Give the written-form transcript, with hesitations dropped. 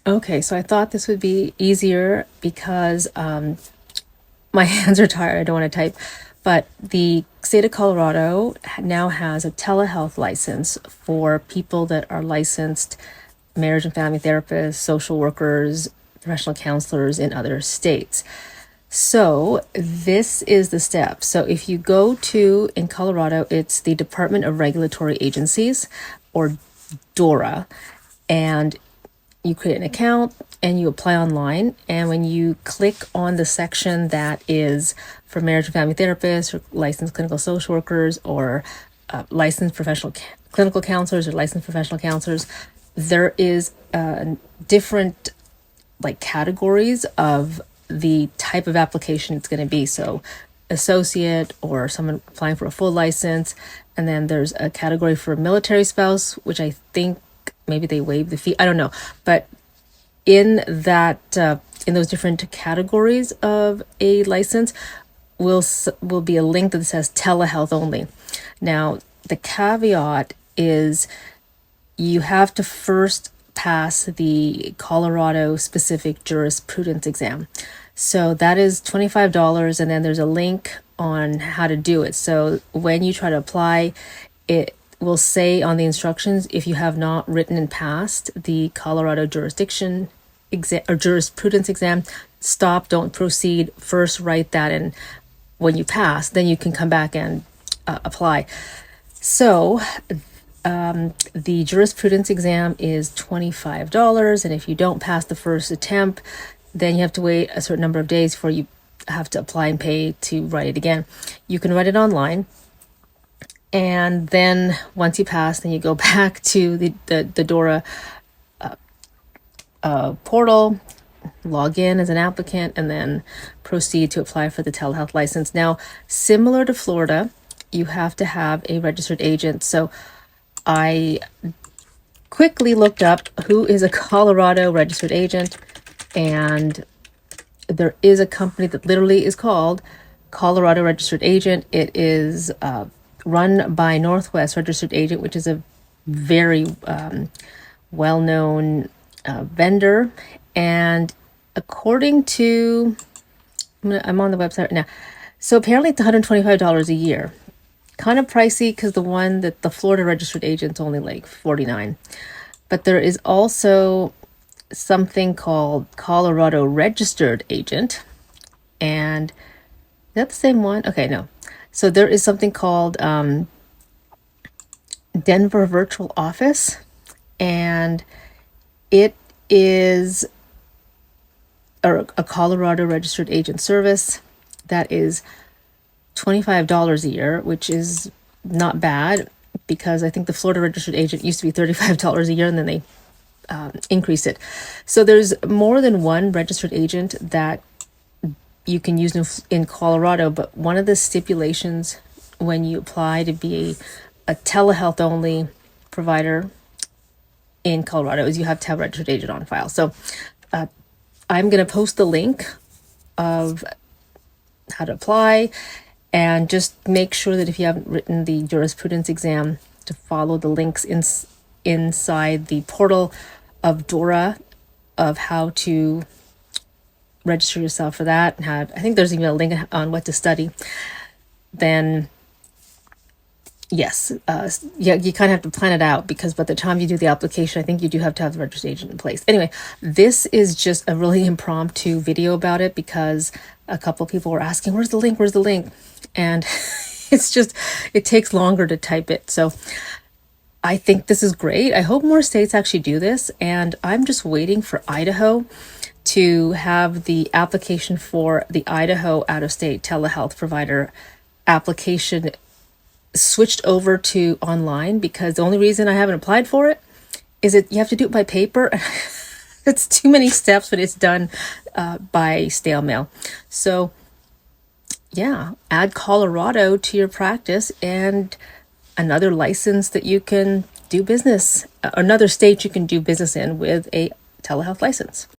Okay, so I thought this would be easier because my hands are tired. I don't want to type. But the state of Colorado now has a telehealth license for people that are licensed marriage and family therapists, social workers, professional counselors in other states. So this is the step. So if you go to, in Colorado, it's the Department of Regulatory Agencies, or DORA, and you create an account and you apply online. And when you click on the section that is for marriage and family therapists or licensed clinical social workers or licensed professional clinical counselors or licensed professional counselors, there is different like categories of the type of application it's going to be. So associate or someone applying for a full license. And then there's a category for military spouse, which I think maybe they waive the fee. I don't know. But in that, in those different categories of a license will be a link that says telehealth only. Now, the caveat is you have to first pass the Colorado specific jurisprudence exam. So that is $25, and then there's a link on how to do it. So when you try to apply, it will say on the instructions, if you have not written and passed the Colorado jurisdiction exam or jurisprudence exam, stop, don't proceed. First write that, and when you pass, then you can come back and apply. So the jurisprudence exam is $25, and if you don't pass the first attempt, then you have to wait a certain number of days before you have to apply and pay to write it again. You can write it online, and then once you pass, then you go back to the DORA portal, log in as an applicant, and then proceed to apply for the telehealth license. Now, similar to Florida, you have to have a registered agent. So I quickly looked up who is a Colorado registered agent, and there is a company that literally is called Colorado Registered Agent. It is run by Northwest Registered Agent, which is a very well-known vendor. And according to, I'm on the website right now. So apparently it's $125 a year. Kind of pricey because the one that the Florida Registered Agent's only like $49. But there is also something called Colorado Registered Agent. And is that the same one? Okay, no. So there is something called Denver Virtual Office, and it is a Colorado Registered Agent service that is $25 a year, which is not bad because I think the Florida Registered Agent used to be $35 a year, and then they increased it. So there's more than one registered agent that you can use in Colorado, but one of the stipulations when you apply to be a telehealth only provider in Colorado is you have to have a registered agent on file. So I'm going to post the link of how to apply, and just make sure that if you haven't written the jurisprudence exam, to follow the links inside the portal of DORA of how to register yourself for that. I think there's even a link on what to study. Then yes, yeah, you kind of have to plan it out, because by the time you do the application, I think you do have to have the registered agent in place. Anyway, this is just a really impromptu video about it because a couple of people were asking, where's the link? Where's the link? And it's just, it takes longer to type it. So I think this is great. I hope more states actually do this. And I'm just waiting for Idaho to have the application for the Idaho out-of-state telehealth provider application switched over to online, because the only reason I haven't applied for it is that you have to do it by paper. It's too many steps when it's done by snail mail. So yeah, add Colorado to your practice, and another license that you can do business, another state you can do business in with a telehealth license.